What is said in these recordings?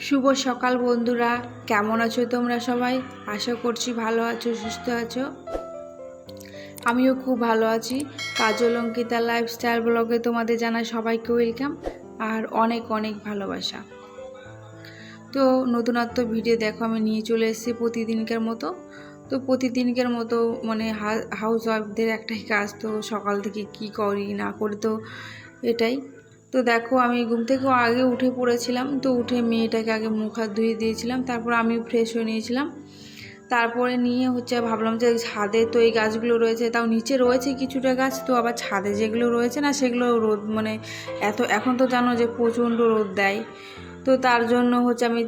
শুভ সকাল বন্ধুরা, কেমন আছো তোমরা সবাই? আশা করছি ভালো আছো, সুস্থ আছো। আমিও খুব ভালো আছি। কাজল অঙ্কিতা লাইফস্টাইল ব্লগে তোমাদের জানাই সবাইকে ওয়েলকাম আর অনেক অনেক ভালোবাসা। তো নতুনত্ব ভিডিও দেখো আমি নিয়ে চলে এসেছি প্রতিদিনকার মতো। তো প্রতিদিনকার মতো মানে হাউস ওয়াইফদের একটাই কাজ, তো সকাল থেকে কি করি না করি তো এটাই। তো দেখো আমি ঘুম থেকেও আগে উঠে পড়েছিলাম, তো উঠে মেয়েটাকে আগে মুখ হাত ধুয়ে দিয়েছিলাম, তারপর আমিও ফ্রেশ হয়ে নিয়েছিলাম। তারপরে নিয়ে ভাবলাম যে ছাদে তো এই গাছগুলো রয়েছে, তাও নিচে রয়েছে কিছুটা গাছ, তো আবার ছাদে যেগুলো রয়েছে না সেগুলো রোদ মানে এখন তো জানো যে প্রচণ্ড রোদ দেয়। তো তার জন্য আমি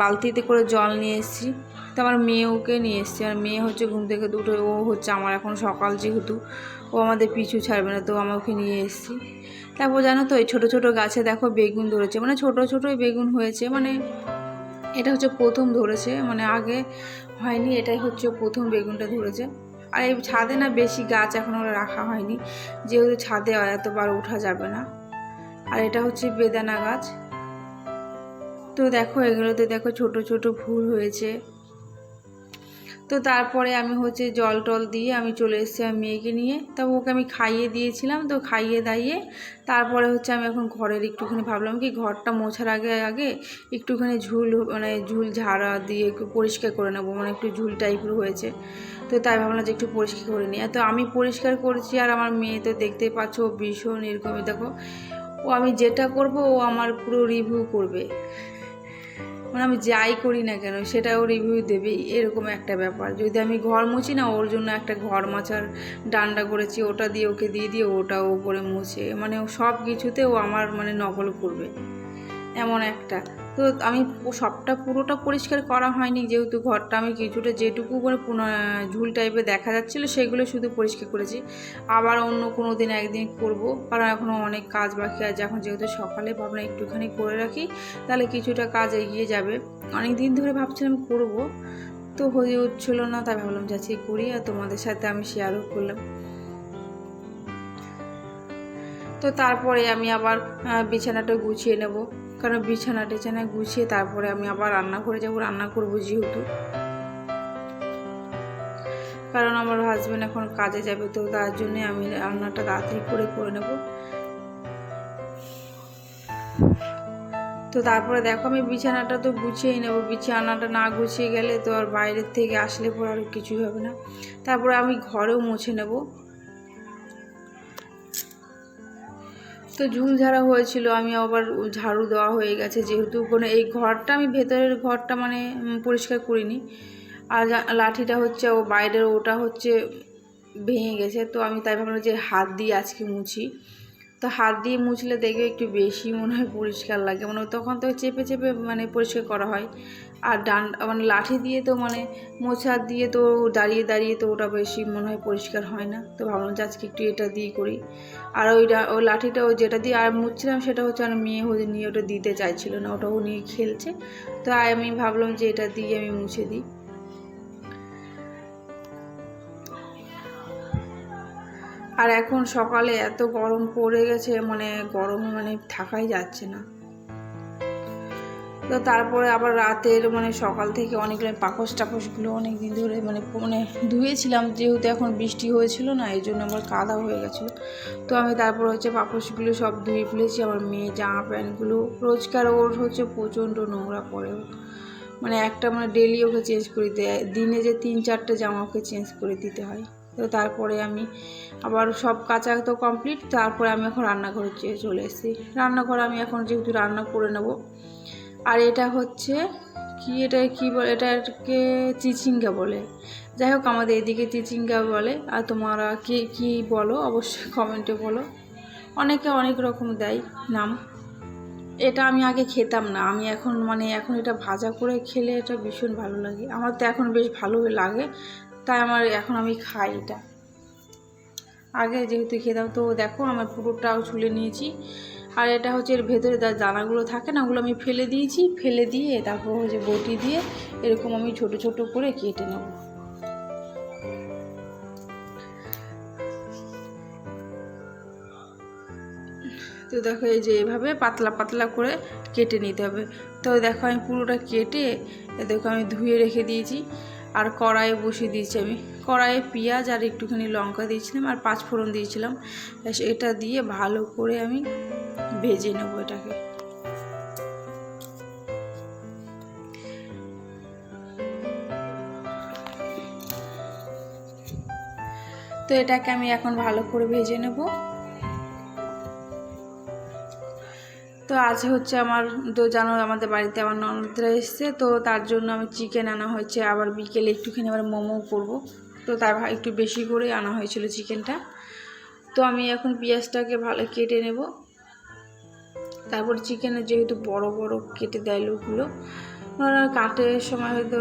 বালতিতে করে জল নিয়ে এসেছি। তো আমার মেয়েওকে নিয়ে এসেছি, আর মেয়ে ঘুম থেকে উঠে ও আমার এখন সকাল যেহেতু ও আমাদের পিছু ছাড়বে না, তো আমাকে নিয়ে এসেছি। তারপর জানো তো এই ছোটো ছোটো গাছে দেখো বেগুন ধরেছে, মানে ছোটো ছোটোই বেগুন হয়েছে, মানে এটা প্রথম ধরেছে, মানে আগে হয়নি, এটাই প্রথম বেগুনটা ধরেছে। আর এই ছাদে না বেশি গাছ এখন রাখা হয়নি, যেহেতু ছাদে এতবার ওঠা যাবে না। আর এটা বেদানা গাছ। তো দেখো এগুলোতে দেখো ছোট ছোট ফুল হয়েছে। তো তারপরে আমি জল টল দিয়ে আমি চলে এসেছি আমি মেয়েকে নিয়ে। তবে ওকে আমি খাইয়ে দিয়েছিলাম, তো খাইয়ে দাইয়ে তারপরে আমি এখন ঘরের একটুখানি ভাবলাম কি ঘরটা মোছার আগে আগে একটুখানি ঝুল ঝাড়া দিয়ে একটু পরিষ্কার করে নেবো, মানে একটু ঝুল টাইপের হয়েছে। তো তাই ভাবলাম যে একটু পরিষ্কার করে নিই। তো আমি পরিষ্কার করছি, আর আমার মেয়ে তো দেখতেই পাচ্ছ ভীষণ এরকমই দেখো, ও আমি যেটা করব ও আমার পুরো রিভিউ করবে, মানে আমি যাই করি না কেন সেটাও রিভিউ দেবেই, এরকম একটা ব্যাপার। যদি আমি ঘর মুছি না, ওর জন্য একটা ঘর মোছার ডান্ডা করেছি, ওটা দিয়ে ওকে দিয়ে ওটা ও করে মুছে, মানে ও সব কিছুতে ও আমার নকল করবে এমন একটা। তো আমি সবটা পুরোটা পরিষ্কার করা হয়নি, যেহেতু ঘরটা আমি কিছুটা যেটুকু করে ঝুল টাইপের দেখা যাচ্ছিলো সেগুলো শুধু পরিষ্কার করেছি। আবার অন্য কোনো দিন একদিন করব, কারণ এখনও অনেক কাজ বাকি আছে। এখন যেহেতু সকালে ভাবনা একটুখানি করে রাখি, তাহলে কিছুটা কাজ এগিয়ে যাবে। অনেক দিন ধরে ভাবছিলাম করব, তো হয়ে উঠছিল না, তাই ভাবলাম যাচ্ছি করি, আর তোমাদের সাথে আমি শেয়ারও করলাম। তো তারপরে আমি আবার বিছানাটা গুছিয়ে নেব, কারণ বিছানা টিছানা গুছিয়ে তারপরে আমি আবার রান্নাঘরে যাব, রান্না করব যেহেতু, কারণ আমার হাজব্যান্ড এখন কাজে যাবে, তো তার জন্যে আমি রান্নাটা তাড়াতাড়ি করে নেব। তো তারপরে দেখো আমি বিছানাটা তো গুছিয়েই নেব, বিছানাটা না গুছিয়ে গেলে তো আর বাইরের থেকে আসলে পর আর কিছুই হবে না। তারপরে আমি ঘরেও মুছে নেব। তো ঝুল ঝাড়া হয়েছিল, আমি আবার ঝাড়ু দেওয়া হয়ে গেছে, যেহেতু এই ঘরটা আমি ভেতরের ঘরটা পরিষ্কার করিনি। আর লাঠিটা ও বাইরের ওটা ভেঙে গেছে, তো আমি তাই ভাবলাম যে হাত দিয়ে আজকে মুছি। তো হাত দিয়ে মুছলে দেখবে একটু বেশি মনে হয় পরিষ্কার লাগে, তখন তো চেপে চেপে পরিষ্কার করা হয়। আর লাঠি দিয়ে তো মোছা দিয়ে তো দাঁড়িয়ে দাঁড়িয়ে তো ওটা বেশি মনে হয় পরিষ্কার হয় না। তো ভাবলাম যে আজকে একটু এটা দিয়ে করি। আর ওই লাঠিটা যেটা দিয়ে আর মুছছিলাম সেটা আর মেয়ে নিয়ে ওটা দিতে চাইছিল না, ওটাও নিয়ে খেলছে। তো আমি ভাবলাম যে এটা দিয়ে আমি মুছে দিই। আর এখন সকালে এত গরম পড়ে গেছে, গরমে থাকাই যাচ্ছে না। তো তারপরে আবার রাতের সকাল থেকে অনেকগুলো টাপসগুলো অনেক দিন ধরে ধুয়েছিলাম, যেহেতু এখন বৃষ্টি হয়েছিল না, এই জন্য আবার কাদা হয়ে গেছিলো। তো আমি তারপর পাপোশগুলো সব ধুয়ে ফেলেছি। আমার মেয়ে জামা প্যান্টগুলো রোজকার ওর প্রচণ্ড নোংরা পড়েও, একটা ডেলি ওকে চেঞ্জ করে দেয়, দিনে যে 3-4টে জামা ওকে চেঞ্জ করে দিতে হয়। তো তারপরে আমি আবার সব কাচা তো কমপ্লিট, তারপরে আমি এখন রান্নাঘরে চলে এসেছি। রান্নাঘরে আমি এখন যেহেতু রান্না করে নেব। আর এটা কি বলে, এটাকে চিচিঙ্গা বলে, যাই হোক আমাদের এদিকে চিচিঙ্গা বলে। আর তোমরা কি বলো অবশ্যই কমেন্টে বলো, অনেকে অনেক রকম দেয় নাম। এটা আমি আগে খেতাম না, আমি এখন এখন এটা ভাজা করে খেলে এটা ভীষণ ভালো লাগে, আমার তো এখন বেশ ভালো লাগে, তাই এখন আমি খাই এটা। আগে যেহেতু খেতাম, তো দেখো আমার পুরোটাও ছুলে নিয়েছি। আর এটা এর ভেতরে দানাগুলো থাকে না, ওগুলো আমি ফেলে দিয়েছি, ফেলে দিয়ে তারপর বটি দিয়ে এরকম আমি ছোট ছোট করে কেটে নেব। তো দেখো এই যে এইভাবে পাতলা পাতলা করে কেটে নিতে হবে। তো দেখো আমি পুরোটা কেটে দেখো আমি ধুয়ে রেখে দিয়েছি। আর কড়াইয়ে বসিয়ে দিয়েছি, আমি কড়াইয়ে পেঁয়াজ আর একটুখানি লঙ্কা দিয়েছিলাম আর 5 ফোড়ন দিয়েছিলাম। এটা দিয়ে ভালো করে আমি ভেজে নেব এটাকে। তো এটাকে আমি এখন ভালো করে ভেজে নেব। তো আজ হচ্ছে আমার, তো জানো আমাদের বাড়িতে আমার ননদরা এসছে, তো তার জন্য আমি চিকেন আনা হয়েছে। আবার বিকেলে একটুখানি আবার মোমো করব, তো তার একটু বেশি করে আনা হয়েছিল চিকেনটা। তো আমি এখন পেঁয়াজটাকে ভালো কেটে নেব। তারপর চিকেনের যেহেতু বড় বড় কেটে দেয় লোকগুলো, ওনারা কাটের সময় হয়তো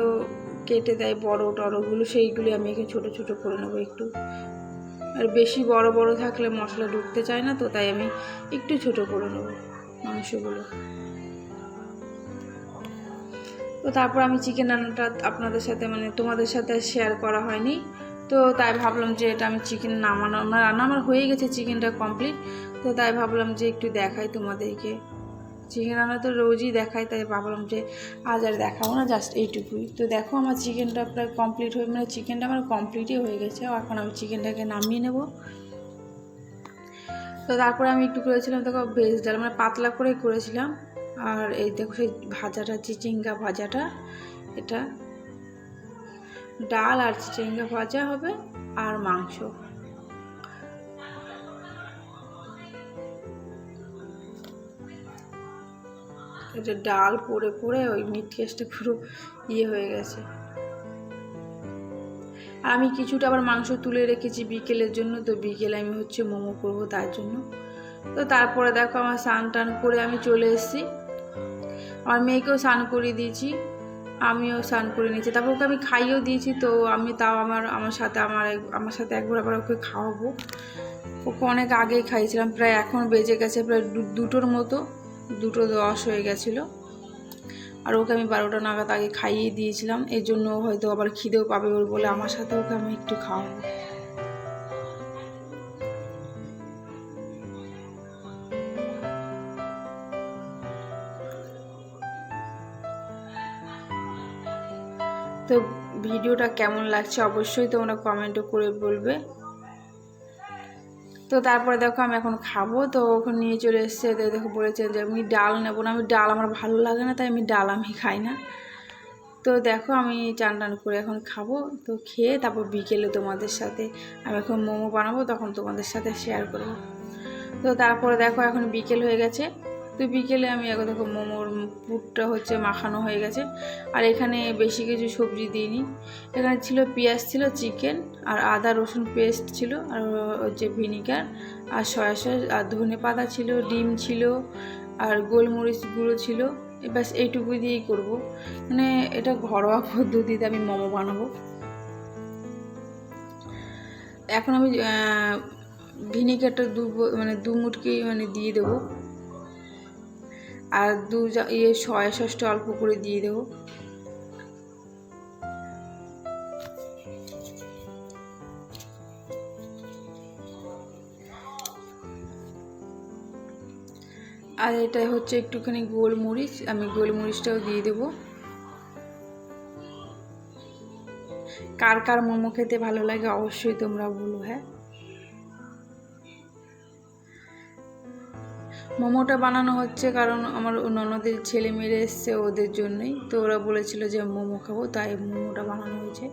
কেটে দেয় বড় টড়গুলো, সেইগুলি আমি এখানে ছোটো ছোটো করে নেবো একটু। আর বেশি বড় বড় থাকলে মশলা ঢুকতে চায় না, তো তাই আমি একটু ছোট করে নেব মাংসগুলো। তো তারপর আমি চিকেন রান্নাটা আপনাদের সাথে তোমাদের সাথে শেয়ার করা হয়নি, তো তাই ভাবলাম যে এটা আমি চিকেন রান্না আমার হয়ে গেছে, চিকেনটা কমপ্লিট। তো তাই ভাবলাম যে একটু দেখাই তোমাদেরকে। চিকেন রান্না তো রোজই দেখাই, তাই ভাবলাম যে আজ আর দেখাবো না, জাস্ট এইটুকুই। তো দেখো আমার চিকেনটা প্রায় কমপ্লিট হয়ে চিকেনটা আমার কমপ্লিটই হয়ে গেছে। এখন আমি চিকেনটাকে নামিয়ে নেব। তো তারপরে আমি একটু করেছিলাম দেখো ভেজ ডাল, পাতলা করে করেছিলাম। আর এই দেখো সেই ভাজাটা, চিচিঙ্গা ভাজাটা, এটা ডাল আর চিচিঙ্গা ভাজা হবে আর মাংস। এটা ডাল পড়ে পড়ে ওই মিট কেসটা পুরো হয়ে গেছে। আর আমি কিছুটা আবার মাংস তুলে রেখেছি বিকেলের জন্য, তো বিকেলে আমি হচ্ছে মোমো করবো তার জন্য। তো তারপরে দেখো আমার স্নান টান করে আমি চলে এসেছি। আমার মেয়েকেও স্নান করিয়ে দিয়েছি, আমিও স্নান করে নিয়েছি। তারপর ওকে আমি খাইয়েও দিয়েছি। তো আমি তাও আমার সাথে একবার আবার ওকে খাওয়াবো। ওকে অনেক আগেই খাইয়েছিলাম, প্রায় এখন বেজে গেছে প্রায় 2টোর মতো, 2:10 হয়ে গেছিলো। আর ওকে আমি 12টা নাগাদ আগে খাইয়ে দিয়েছিলাম, এই জন্য হয়তো আবার খিদেও পাবে ওর বলে আমার সাথে ওকে আমি একটু খাওয়াবো। তো ভিডিওটা কেমন লাগছে অবশ্যই তোমরা কমেন্টও করে বলবে। তো তারপরে দেখো আমি এখন খাবো, তো ওখানে নিয়ে চলে এসছে। তো দেখো বলেছেন যে আমি ডাল নেবো না, আমি ডাল আমার ভালো লাগে না, তাই আমি ডাল খাই না। তো দেখো আমি চান টান করে এখন খাবো। তো খেয়ে তারপর বিকেলে তোমাদের সাথে আমি এখন মোমো বানাবো, তখন তোমাদের সাথে শেয়ার করবো। তো তারপরে দেখো এখন বিকেল হয়ে গেছে। তো বিকেলে আমি এখন দেখো মোমোর পুরটা হচ্ছে মাখানো হয়ে গেছে। আর এখানে বেশি কিছু সবজি দিইনি, এখানে ছিল পেঁয়াজ, ছিল চিকেন, আর আদা রসুন পেস্ট ছিল, আর হচ্ছে ভিনিগার, আর সয়া সস, আর ধনে পাতা ছিল, ডিম ছিল, আর গোলমরিচ গুঁড়ো ছিল। ব্যাস এইটুকু দিয়েই করবো, এটা ঘরোয়া পদ্ধতিতে আমি মোমো বানাবো। এখন আমি ভিনিগারটা 2 মুটকি দিয়ে দেবো, আর সয়া সসটা অল্প করে দিয়ে দেবো। আর এটা হচ্ছে একটুখানি গোলমরিচ, আমি গোলমরিচটাও দিয়ে দেবো। কার কার মোমো খেতে ভালো লাগে অবশ্যই তোমরা বলো। হ্যাঁ, মোমোটা বানানো হচ্ছে কারণ আমার ননদের ছেলে মেয়ে এসছে, ওদের জন্যই। তো ওরা বলেছিল যে মোমো খাবো, তাই মোমোটা বানানো হয়েছে।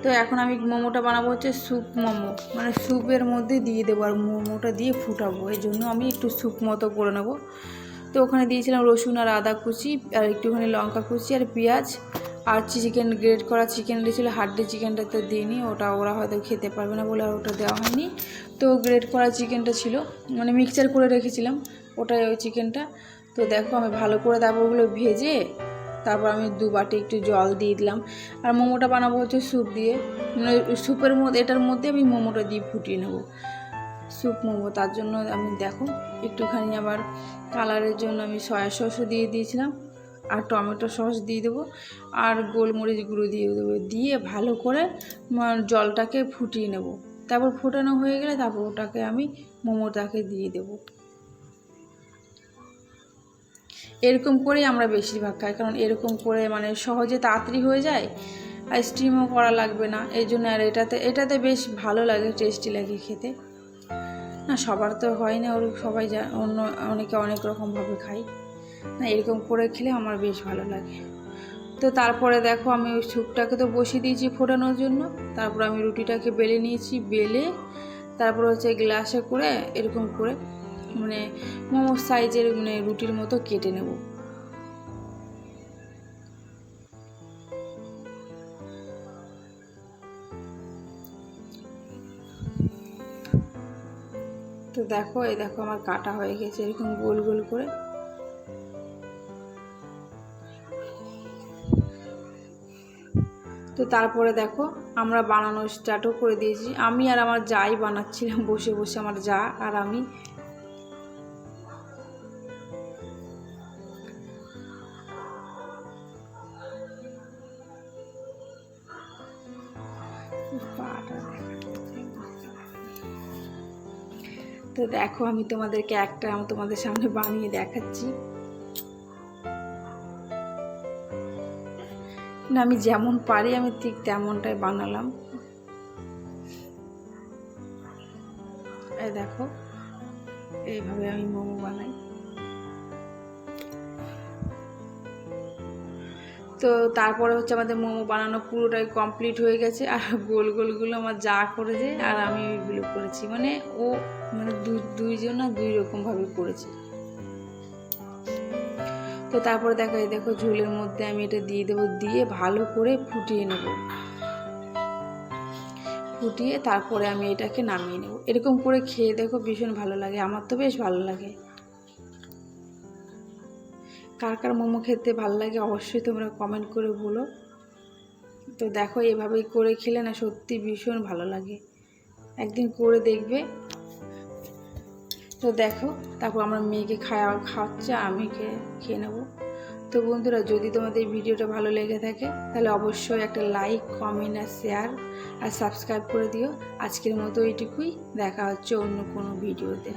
তো এখন আমি মোমোটা বানাবো হচ্ছে স্যুপ মোমো, স্যুপের মধ্যে দিয়ে দেবো আর মোমোটা দিয়ে ফুটাবো, এই জন্য আমি একটু স্যুপ মতো করে নেবো। তো ওখানে দিয়েছিলাম রসুন আর আদা কুচি, আর একটুখানি লঙ্কা কুচি, আর পেঁয়াজ, আর চিকেন, গ্রেট করা চিকেন দিয়েছিলো। হাড্ডি চিকেনটা তো দিইনি, ওটা ওরা হয়তো খেতে পারবে না বলে আর ওটা দেওয়া হয়নি। তো গ্রেট করা চিকেনটা ছিল, মিক্সচার করে রেখেছিলাম, ওটাই ওই চিকেনটা। তো দেখো আমি ভালো করে তারপর ওগুলো ভেজে তারপর আমি 2 বাটি একটু জল দিয়ে দিলাম। আর মোমোটা বানাবো হচ্ছে স্যুপ দিয়ে, স্যুপের মধ্যে, এটার মধ্যে আমি মোমোটা দিয়ে ফুটিয়ে নেব, স্যুপ মোমো। তার জন্য আমি দেখো একটুখানি আবার কালারের জন্য আমি সয়া সসও দিয়ে দিয়েছিলাম, আর টমেটো সস দিয়ে দেবো, আর গোলমরিচ গুঁড়ো দিয়ে দেবো, দিয়ে ভালো করে জলটাকে ফুটিয়ে নেব। তারপর ফোটানো হয়ে গেলে তারপর ওটাকে আমি মোমোটাকে দিয়ে দেবো। এরকম করেই আমরা বেশিরভাগ খাই, কারণ এরকম করে মানে সহজে তাড়াতাড়ি হয়ে যায় আর স্টিমও করা লাগবে না, এই জন্য। আর এটাতে বেশ ভালো লাগে, টেস্টি লাগে খেতে। না সবার তো হয় না, ওর সবাই অনেকে অনেক রকমভাবে খায় না, এরকম করে খেলে আমার বেশ ভালো লাগে। তো তারপরে দেখো আমি ওই স্যুপটাকে তো বসিয়ে দিয়েছি ফোটানোর জন্য। তারপর আমি রুটিটাকে বেলে নিয়েছি, বেলে তারপর হচ্ছে গ্লাসে করে এরকম করে মানে মোমোর সাইজের মানে রুটির মতো কেটে নেব। তো দেখো এই দেখো আমার কাটা হয়ে গেছে এরকম গোল গোল করে। তো তারপরে দেখো আমরা বানানো স্টার্টও করে দিয়েছি। আমি আর আমার যাই বানাচ্ছিলাম বসে বসে, আমার যা আর আমি। তো দেখো আমি তোমাদেরকে তোমাদের সামনে বানিয়ে দেখাচ্ছি। না আমি যেমন পারি আমি ঠিক তেমনটাই বানালাম। এই দেখো এইভাবে আমি মোমো বানাই। তো তারপরে হচ্ছে আমাদের মোমো বানানো পুরোটাই কমপ্লিট হয়ে গেছে। আর গোল গোলগুলো আমার যা করেছে আর আমি ওইগুলো করেছি, মানে ও মানে দুইজন না দুই রকমভাবে করেছি। তো তারপরে দেখো ঝোলের মধ্যে আমি এটা দিয়ে দেবো, দিয়ে ভালো করে ফুটিয়ে নেব। ফুটিয়ে তারপরে আমি এটাকে নামিয়ে নেব। এরকম করে খেয়ে দেখো ভীষণ ভালো লাগে, আমার তো বেশ ভালো লাগে। কার কার মোমো খেতে ভালো লাগে অবশ্যই তোমরা কমেন্ট করে বলো। তো দেখো এভাবেই করে খেলে না সত্যি ভীষণ ভালো লাগে, একদিন করে দেখবে। তো দেখো তারপর আমার মেয়েকে খাওয়াচ্ছে, আমি খেয়ে নেবো। তো বন্ধুরা যদি তোমাদের ভিডিওটা ভালো লেগে থাকে তাহলে অবশ্যই একটা লাইক, কমেন্ট আর শেয়ার আর সাবস্ক্রাইব করে দিও। আজকের মতো এইটুকুই, দেখা হচ্ছে অন্য কোনো ভিডিওতে।